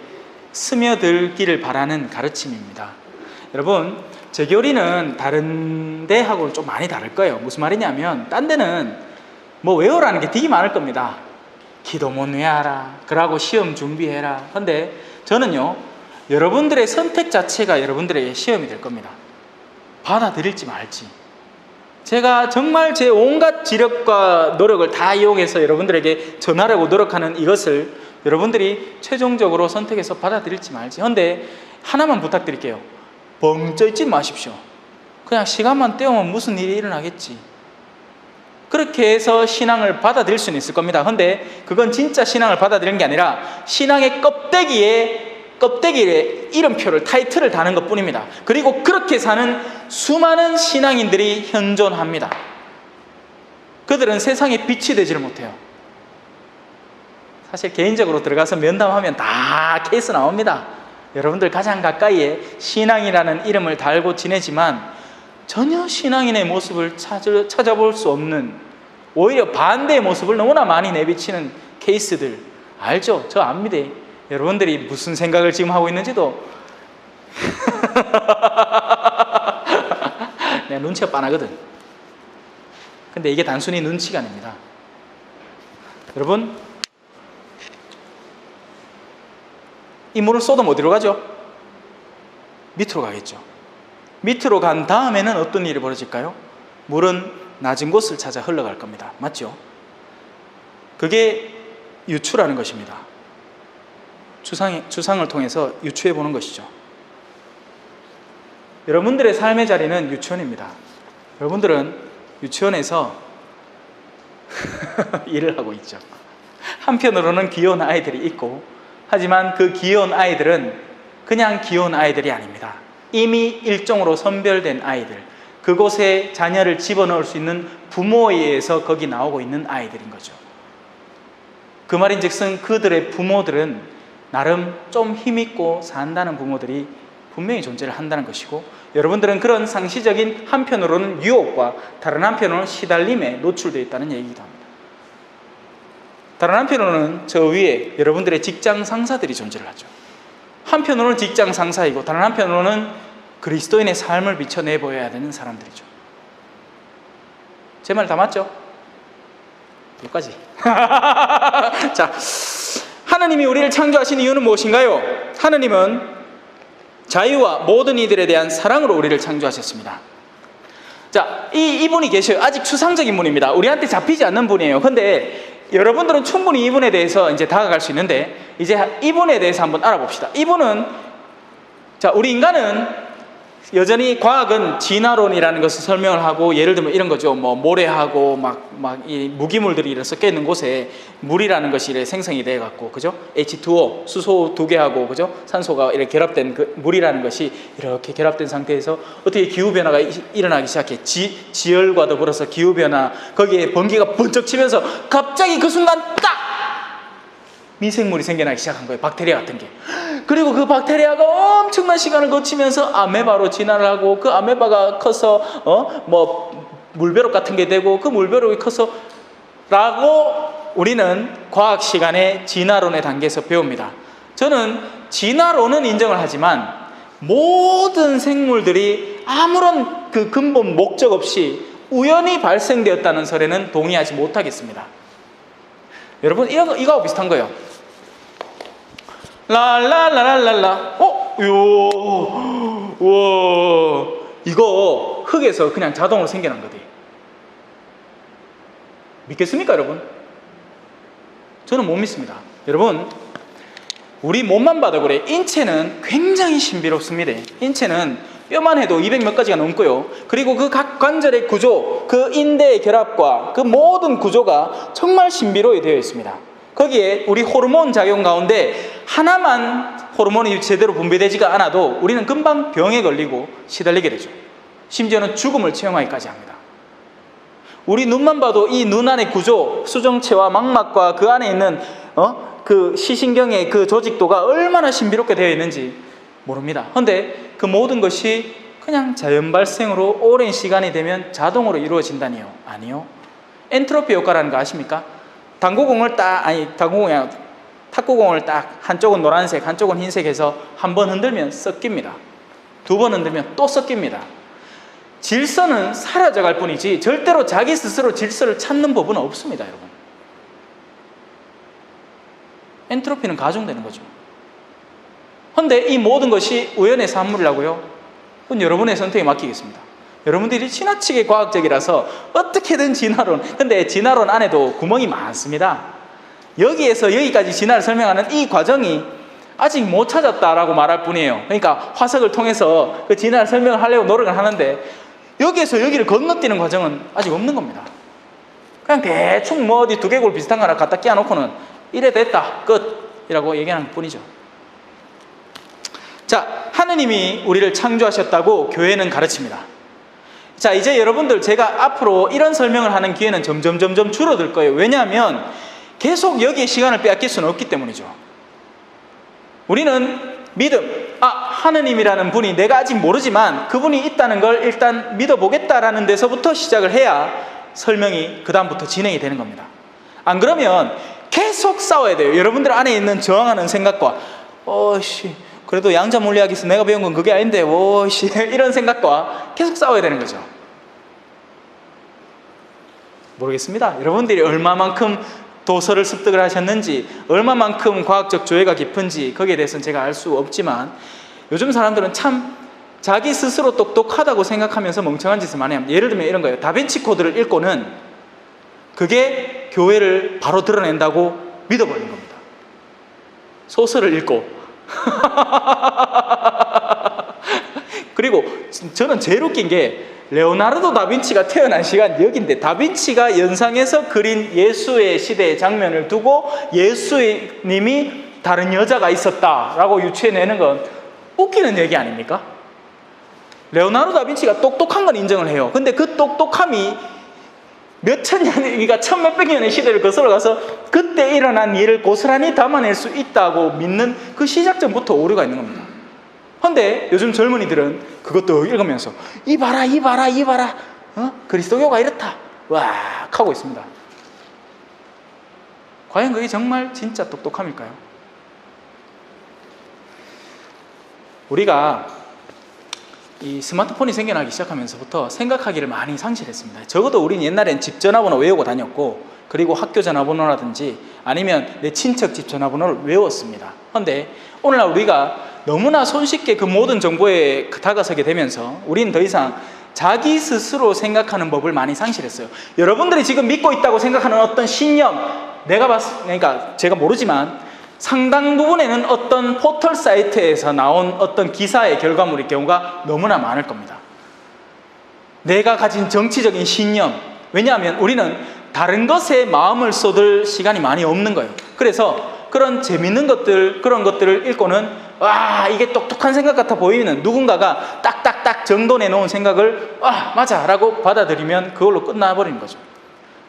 [SPEAKER 1] 스며들기를 바라는 가르침입니다. 여러분, 제교리는 다른 데하고는 좀 많이 다를 거예요. 무슨 말이냐면, 딴 데는 뭐 외우라는 게 되게 많을 겁니다. 기도문 외워라, 그러고 시험 준비해라. 근데 저는요, 여러분들의 선택 자체가 여러분들에게 시험이 될 겁니다. 받아들일지 말지. 제가 정말 제 온갖 지력과 노력을 다 이용해서 여러분들에게 전하려고 노력하는 이것을 여러분들이 최종적으로 선택해서 받아들일지 말지. 그런데 하나만 부탁드릴게요. 벙쪄 있지 마십시오. 그냥 시간만 때우면 무슨 일이 일어나겠지. 그렇게 해서 신앙을 받아들일 수는 있을 겁니다. 그런데 그건 진짜 신앙을 받아들이는 게 아니라 신앙의 껍데기에 이름표를, 타이틀을 다는 것 뿐입니다. 그리고 그렇게 사는 수많은 신앙인들이 현존합니다. 그들은 세상에 빛이 되지를 못해요. 사실 개인적으로 들어가서 면담하면 다 케이스 나옵니다. 여러분들 가장 가까이에 신앙이라는 이름을 달고 지내지만 전혀 신앙인의 모습을 찾아볼 수 없는, 오히려 반대의 모습을 너무나 많이 내비치는 케이스들 알죠? 저 압니다. 여러분들이 무슨 생각을 지금 하고 있는지도 내가 눈치가 빤하거든. 근데 이게 단순히 눈치가 아닙니다. 여러분, 이 물을 쏟으면 어디로 가죠? 밑으로 가겠죠. 밑으로 간 다음에는 어떤 일이 벌어질까요? 물은 낮은 곳을 찾아 흘러갈 겁니다. 맞죠? 그게 유추라는 것입니다. 추상을 통해서 유추해 보는 것이죠. 여러분들의 삶의 자리는 유치원입니다. 여러분들은 유치원에서 일을 하고 있죠. 한편으로는 귀여운 아이들이 있고, 하지만 그 귀여운 아이들은 그냥 귀여운 아이들이 아닙니다. 이미 일종으로 선별된 아이들, 그곳에 자녀를 집어넣을 수 있는 부모에 의해서 거기 나오고 있는 아이들인 거죠. 그 말인즉슨 그들의 부모들은 나름 좀 힘있고 산다는 부모들이 분명히 존재를 한다는 것이고, 여러분들은 그런 상시적인 한편으로는 유혹과 다른 한편으로는 시달림에 노출되어 있다는 얘기기도 합니다. 다른 한편으로는 저 위에 여러분들의 직장 상사들이 존재를 하죠. 한편으로는 직장 상사이고 다른 한편으로는 그리스도인의 삶을 비춰내 보여야 되는 사람들이죠. 제 말 다 맞죠? 여기까지. 자, 하나님이 우리를 창조하신 이유는 무엇인가요? 하나님은 자유와 모든 이들에 대한 사랑으로 우리를 창조하셨습니다. 자, 이분이 계셔요. 아직 추상적인 분입니다. 우리한테 잡히지 않는 분이에요. 근데 여러분들은 충분히 이분에 대해서 이제 다가갈 수 있는데, 이제 이분에 대해서 한번 알아봅시다. 이분은, 자, 우리 인간은 여전히 과학은 진화론이라는 것을 설명을 하고, 예를 들면 이런 거죠. 뭐 모래하고 이 무기물들이 이렇게 섞여 있는 곳에 물이라는 것이 이렇게 생성이 돼 갖고, 그죠? H2O 수소 2개하고, 그죠? 산소가 이렇게 결합된 그 물이라는 것이 이렇게 결합된 상태에서 어떻게 기후 변화가 일어나기 시작해. 지열과 더불어서 기후 변화, 거기에 번개가 번쩍 치면서 갑자기 그 순간 딱 미생물이 생겨나기 시작한 거예요. 박테리아 같은 게. 그리고 그 박테리아가 엄청난 시간을 거치면서 아메바로 진화를 하고, 그 아메바가 커서 물벼룩 같은 게 되고, 그 물벼룩이 커서 라고 우리는 과학 시간에 진화론의 단계에서 배웁니다. 저는 진화론은 인정을 하지만 모든 생물들이 아무런 그 근본 목적 없이 우연히 발생되었다는 설에는 동의하지 못하겠습니다. 여러분, 이거하고 비슷한 거예요. 랄랄랄랄랄라. 우와, 이거 흙에서 그냥 자동으로 생겨난 거지. 믿겠습니까, 여러분? 저는 못 믿습니다. 여러분, 우리 몸만 봐도 그래. 인체는 굉장히 신비롭습니다. 인체는 뼈만 해도 200몇 가지가 넘고요. 그리고 그 각 관절의 구조, 그 인대의 결합과 그 모든 구조가 정말 신비로이 되어 있습니다. 거기에 우리 호르몬 작용 가운데 하나만 호르몬이 제대로 분비되지가 않아도 우리는 금방 병에 걸리고 시달리게 되죠. 심지어는 죽음을 체험하기까지 합니다. 우리 눈만 봐도 이 눈 안의 구조, 수정체와 망막과 그 안에 있는 그 시신경의 그 조직도가 얼마나 신비롭게 되어 있는지 모릅니다. 그런데 그 모든 것이 그냥 자연 발생으로 오랜 시간이 되면 자동으로 이루어진다니요? 아니요. 엔트로피 효과라는 거 아십니까? 탁구공을 딱 한쪽은 노란색, 한쪽은 흰색해서 한 번 흔들면 섞입니다. 두 번 흔들면 또 섞입니다. 질서는 사라져갈 뿐이지 절대로 자기 스스로 질서를 찾는 법은 없습니다, 여러분. 엔트로피는 가중되는 거죠. 그런데 이 모든 것이 우연의 산물이라고요? 그건 여러분의 선택에 맡기겠습니다. 여러분들이 지나치게 과학적이라서 어떻게든 진화론, 근데 진화론 안에도 구멍이 많습니다. 여기에서 여기까지 진화를 설명하는 이 과정이 아직 못 찾았다라고 말할 뿐이에요. 그러니까 화석을 통해서 그 진화를 설명을 하려고 노력을 하는데 여기에서 여기를 건너뛰는 과정은 아직 없는 겁니다. 그냥 대충 어디 두개골 비슷한 거 하나 갖다 끼워놓고는 이래 됐다, 끝이라고 얘기하는 뿐이죠. 자, 하느님이 우리를 창조하셨다고 교회는 가르칩니다. 자, 이제 여러분들 제가 앞으로 이런 설명을 하는 기회는 점점 줄어들 거예요. 왜냐하면 계속 여기에 시간을 빼앗길 수는 없기 때문이죠. 우리는 믿음, 하느님이라는 분이 내가 아직 모르지만 그분이 있다는 걸 일단 믿어보겠다라는 데서부터 시작을 해야 설명이 그 다음부터 진행이 되는 겁니다. 안 그러면 계속 싸워야 돼요. 여러분들 안에 있는 저항하는 생각과 그래도 양자 물리학에서 내가 배운 건 그게 아닌데 이런 생각과 계속 싸워야 되는 거죠. 모르겠습니다. 여러분들이 얼마만큼 도서를 습득을 하셨는지, 얼마만큼 과학적 조예가 깊은지 거기에 대해서는 제가 알 수 없지만 요즘 사람들은 참 자기 스스로 똑똑하다고 생각하면서 멍청한 짓을 많이 합니다. 예를 들면 이런 거예요. 다빈치 코드를 읽고는 그게 교회를 바로 드러낸다고 믿어버리는 겁니다. 소설을 읽고 그리고 저는 제일 웃긴 게 레오나르도 다빈치가 태어난 시간 여기인데 다빈치가 연상해서 그린 예수의 시대의 장면을 두고 예수님이 다른 여자가 있었다라고 유추해내는 건 웃기는 얘기 아닙니까? 레오나르도 다빈치가 똑똑한 건 인정을 해요. 근데 그 똑똑함이 몇천 년, 그러니까 천몇백 년의 시대를 거슬러가서 그때 일어난 일을 고스란히 담아낼 수 있다고 믿는 그 시작점부터 오류가 있는 겁니다. 근데 요즘 젊은이들은 그것도 읽으면서 이봐라 그리스도교가 이렇다 와 하고 있습니다. 과연 그게 정말 진짜 똑똑함일까요? 우리가 이 스마트폰이 생겨나기 시작하면서부터 생각하기를 많이 상실했습니다. 적어도 우린 옛날엔 집 전화번호 외우고 다녔고 그리고 학교 전화번호라든지 아니면 내 친척 집 전화번호를 외웠습니다. 그런데 오늘날 우리가 너무나 손쉽게 그 모든 정보에 다가서게 되면서 우리는 더 이상 자기 스스로 생각하는 법을 많이 상실했어요. 여러분들이 지금 믿고 있다고 생각하는 어떤 신념, 그러니까 제가 모르지만 상당 부분에는 어떤 포털 사이트에서 나온 어떤 기사의 결과물의 경우가 너무나 많을 겁니다. 내가 가진 정치적인 신념, 왜냐하면 우리는 다른 것에 마음을 쏟을 시간이 많이 없는 거예요. 그래서 그런 재밌는 것들, 그런 것들을 읽고는 와 이게 똑똑한 생각 같아 보이면 누군가가 딱딱딱 정돈해 놓은 생각을 와 맞아 라고 받아들이면 그걸로 끝나버리는 거죠.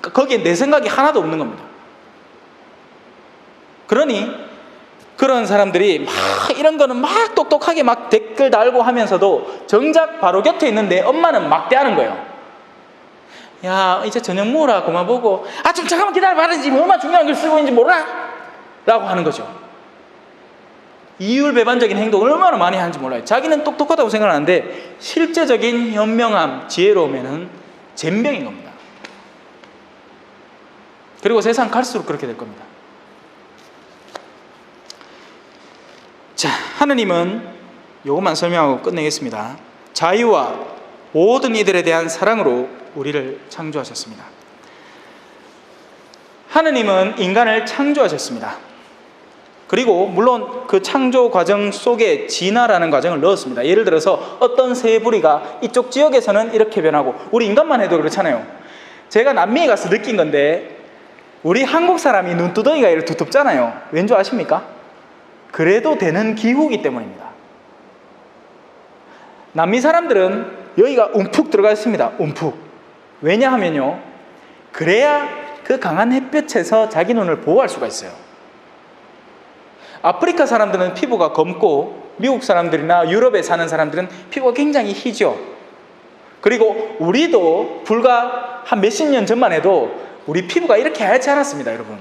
[SPEAKER 1] 거기에 내 생각이 하나도 없는 겁니다. 그러니 그런 사람들이 막 이런 거는 막 똑똑하게 막 댓글 달고 하면서도 정작 바로 곁에 있는데 엄마는 막대하는 거예요. 야 이제 저녁 먹으라 그만 보고 좀 잠깐만 기다려봐라 지금 얼마나 중요한 걸 쓰고 있는지 몰라? 라고 하는 거죠. 이율배반적인 행동을 얼마나 많이 하는지 몰라요. 자기는 똑똑하다고 생각하는데 실제적인 현명함, 지혜로움에는 젬병인 겁니다. 그리고 세상 갈수록 그렇게 될 겁니다. 자, 하느님은 이것만 설명하고 끝내겠습니다. 자유와 모든 이들에 대한 사랑으로 우리를 창조하셨습니다. 하느님은 인간을 창조하셨습니다. 그리고 물론 그 창조 과정 속에 진화라는 과정을 넣었습니다. 예를 들어서 어떤 새 부리가 이쪽 지역에서는 이렇게 변하고 우리 인간만 해도 그렇잖아요. 제가 남미에 가서 느낀 건데 우리 한국 사람이 눈두덩이가 이렇게 두텁잖아요. 왠지 아십니까? 그래도 되는 기후이기 때문입니다. 남미 사람들은 여기가 움푹 들어가 있습니다. 움푹. 왜냐하면요, 그래야 그 강한 햇볕에서 자기 눈을 보호할 수가 있어요. 아프리카 사람들은 피부가 검고 미국 사람들이나 유럽에 사는 사람들은 피부가 굉장히 희죠. 그리고 우리도 불과 한 몇십 년 전만 해도 우리 피부가 이렇게 하얗지 않았습니다, 여러분.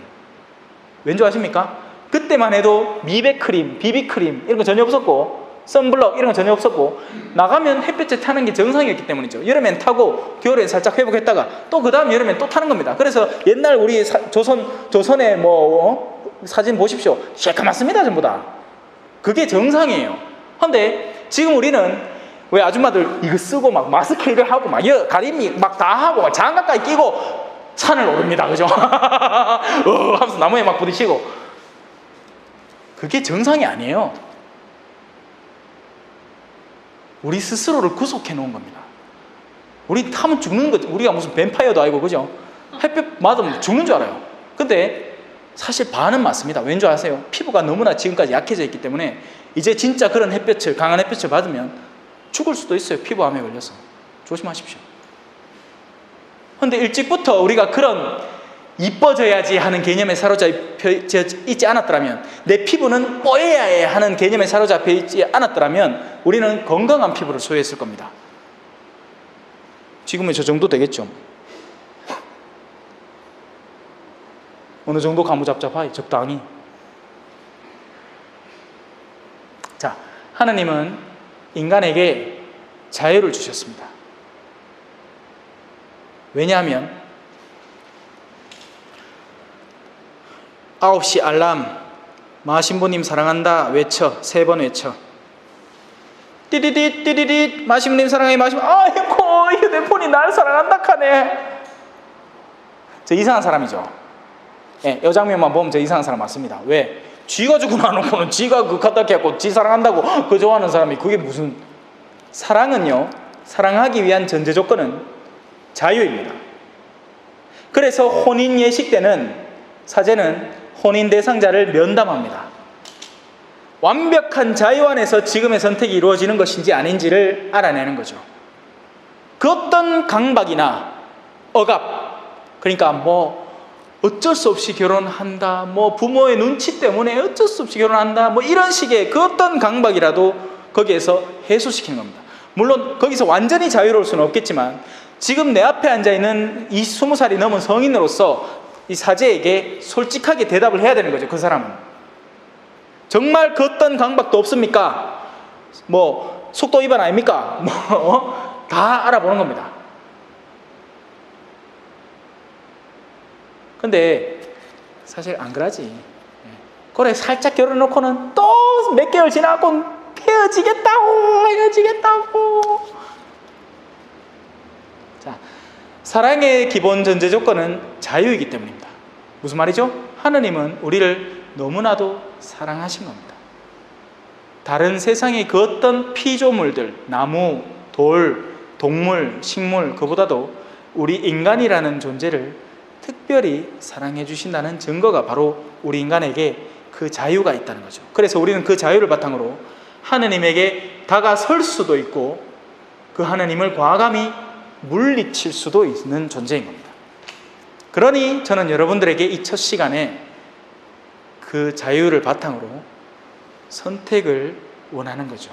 [SPEAKER 1] 왠지 아십니까? 그때만 해도 미백크림, 비비크림 이런 거 전혀 없었고 선블럭 이런 거 전혀 없었고 나가면 햇볕에 타는 게 정상이었기 때문이죠. 여름엔 타고 겨울엔 살짝 회복했다가 또 그 다음 여름엔 또 타는 겁니다. 그래서 옛날 우리 조선의 사진 보십시오. 새까맣습니다, 전부 다. 그게 정상이에요. 근데 지금 우리는 왜 아줌마들 이거 쓰고 막 마스크를 하고 막 가림이 막 다 하고 막 장갑까지 끼고 산을 오릅니다, 그죠? 하면서 나무에 막 부딪히고. 그게 정상이 아니에요. 우리 스스로를 구속해 놓은 겁니다. 우리 타면 죽는 거죠. 우리가 무슨 뱀파이어도 아니고, 그죠? 햇볕 맞으면 죽는 줄 알아요. 근데 사실 반은 맞습니다. 왠 줄 아세요? 피부가 너무나 지금까지 약해져 있기 때문에 이제 진짜 그런 햇볕을, 강한 햇볕을 받으면 죽을 수도 있어요. 피부암에 걸려서. 조심하십시오. 그런데 일찍부터 우리가 그런 이뻐져야지 하는 개념에 사로잡혀 있지 않았더라면, 내 피부는 뽀해야 해 하는 개념에 사로잡혀 있지 않았더라면 우리는 건강한 피부를 소유했을 겁니다. 지금은 저 정도 되겠죠. 어느 정도 가무잡잡하게 적당히. 자, 하느님은 인간에게 자유를 주셨습니다. 왜냐하면 9시 알람, 마신부님 사랑한다 외쳐, 3번 외쳐. 띠디디 띠디디 마시모님 사랑해 마시모. 아이고 휴대폰이 날 사랑한다 카네. 저 이상한 사람이죠. 예, 이 장면만 보면 저 이상한 사람 맞습니다. 왜? 쥐가 주고 나놓고는 쥐가 그 갖다 겠고 지 사랑한다고 그 좋아하는 사람이 그게 무슨. 사랑은요, 사랑하기 위한 전제 조건은 자유입니다. 그래서 혼인 예식 때는 사제는 혼인 대상자를 면담합니다. 완벽한 자유 안에서 지금의 선택이 이루어지는 것인지 아닌지를 알아내는 거죠. 그 어떤 강박이나 억압, 그러니까 뭐 어쩔 수 없이 결혼한다, 뭐 부모의 눈치 때문에 어쩔 수 없이 결혼한다, 뭐 이런 식의 그 어떤 강박이라도 거기에서 해소시키는 겁니다. 물론 거기서 완전히 자유로울 수는 없겠지만 지금 내 앞에 앉아있는 이 20살이 넘은 성인으로서 이 사제에게 솔직하게 대답을 해야 되는 거죠. 그 사람은 정말 그 어떤 강박도 없습니까? 뭐 속도 위반 아닙니까? 뭐 다 알아보는 겁니다. 근데 사실 안 그러지. 그래 살짝 결혼해놓고는 또 몇 개월 지나고 헤어지겠다고. 자, 사랑의 기본 전제 조건은 자유이기 때문입니다. 무슨 말이죠? 하느님은 우리를 너무나도 사랑하신 겁니다. 다른 세상의 그 어떤 피조물들, 나무, 돌, 동물, 식물, 그보다도 우리 인간이라는 존재를 특별히 사랑해 주신다는 증거가 바로 우리 인간에게 그 자유가 있다는 거죠. 그래서 우리는 그 자유를 바탕으로 하느님에게 다가설 수도 있고 그 하느님을 과감히 물리칠 수도 있는 존재인 겁니다. 그러니 저는 여러분들에게 이 첫 시간에 그 자유를 바탕으로 선택을 원하는 거죠.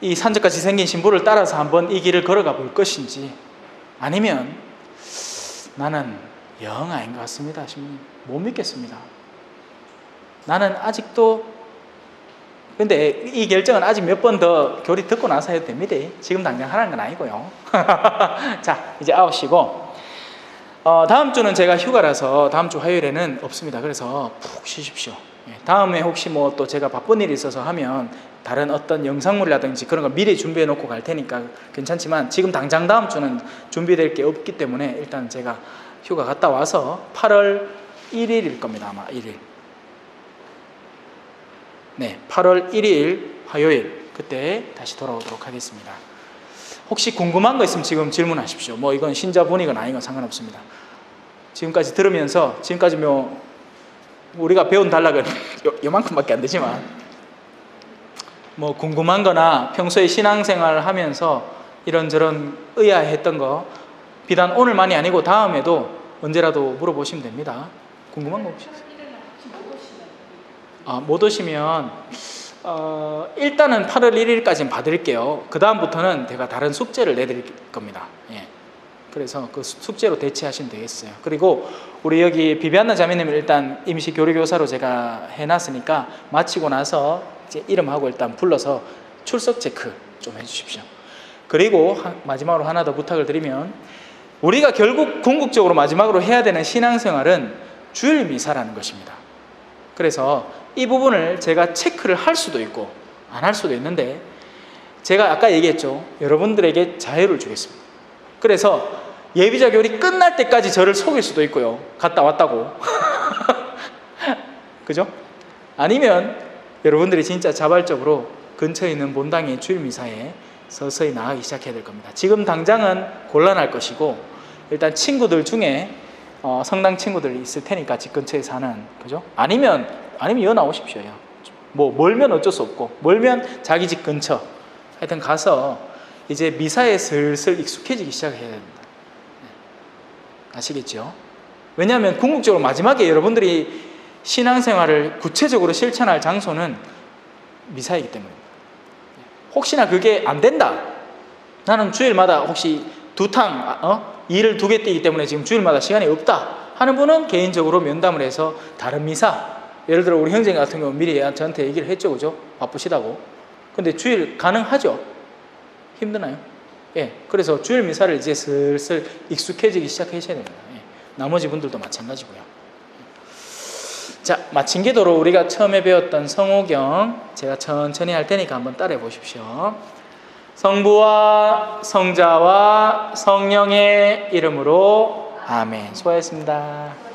[SPEAKER 1] 이 산적같이 생긴 신부를 따라서 한번 이 길을 걸어가 볼 것인지 아니면 나는 영 아닌 것 같습니다. 못 믿겠습니다. 나는 아직도 근데 이 결정은 아직 몇 번 더 교리 듣고 나서 해도 됩니다. 지금 당장 하라는 건 아니고요. 자, 이제 9시고 다음 주는 제가 휴가라서 다음 주 화요일에는 없습니다. 그래서 푹 쉬십시오. 다음에 혹시 뭐 또 제가 바쁜 일이 있어서 하면 다른 어떤 영상물이라든지 그런 걸 미리 준비해 놓고 갈 테니까 괜찮지만 지금 당장 다음 주는 준비될 게 없기 때문에 일단 제가 휴가 갔다 와서 8월 1일일 겁니다. 아마 1일. 네, 8월 1일 화요일 그때 다시 돌아오도록 하겠습니다. 혹시 궁금한 거 있으면 지금 질문하십시오. 뭐 이건 신자 본이건 아니건 상관없습니다. 지금까지 들으면서 지금까지 뭐 우리가 배운 단락은 요만큼밖에 안 되지만 뭐 궁금한 거나 평소에 신앙생활을 하면서 이런저런 의아했던 거 비단 오늘만이 아니고 다음에도 언제라도 물어보시면 됩니다. 궁금한 거 혹시 있어요? 못 오시면 일단은 8월 1일까지는 봐드릴게요. 그 다음부터는 제가 다른 숙제를 내드릴 겁니다. 예. 그래서 그 숙제로 대체하시면 되겠어요. 그리고 우리 여기 비비안나 자매님을 일단 임시 교리교사로 제가 해놨으니까 마치고 나서 이제 이름하고 일단 불러서 출석 체크 좀 해주십시오. 그리고 마지막으로 하나 더 부탁을 드리면 우리가 결국 궁극적으로 마지막으로 해야 되는 신앙생활은 주일 미사라는 것입니다. 그래서 이 부분을 제가 체크를 할 수도 있고 안 할 수도 있는데 제가 아까 얘기했죠. 여러분들에게 자유를 주겠습니다. 그래서 예비자 교리 끝날 때까지 저를 속일 수도 있고요. 갔다 왔다고. 그죠? 아니면 여러분들이 진짜 자발적으로 근처에 있는 본당의 주일 미사에 서서히 나가기 시작해야 될 겁니다. 지금 당장은 곤란할 것이고 일단 친구들 중에 성당 친구들 있을 테니까 집 근처에 사는 그죠? 아니면 여 나오십시오. 뭐 멀면 어쩔 수 없고 멀면 자기 집 근처 하여튼 가서 이제 미사에 슬슬 익숙해지기 시작해야 됩니다. 아시겠죠? 왜냐하면 궁극적으로 마지막에 여러분들이 신앙생활을 구체적으로 실천할 장소는 미사이기 때문입니다. 혹시나 그게 안 된다. 나는 주일마다 혹시 일을 2개 뛰기 때문에 지금 주일마다 시간이 없다 하는 분은 개인적으로 면담을 해서 다른 미사, 예를 들어 우리 형제 같은 경우 미리 저한테 얘기를 했죠. 그죠? 바쁘시다고. 근데 주일 가능하죠? 힘드나요? 예. 그래서 주일 미사를 이제 슬슬 익숙해지기 시작하셔야 됩니다. 예. 나머지 분들도 마찬가지고요. 자, 마친 기도로 우리가 처음에 배웠던 성호경 제가 천천히 할 테니까 한번 따라해 보십시오. 성부와 성자와 성령의 이름으로 아멘. 수고하셨습니다.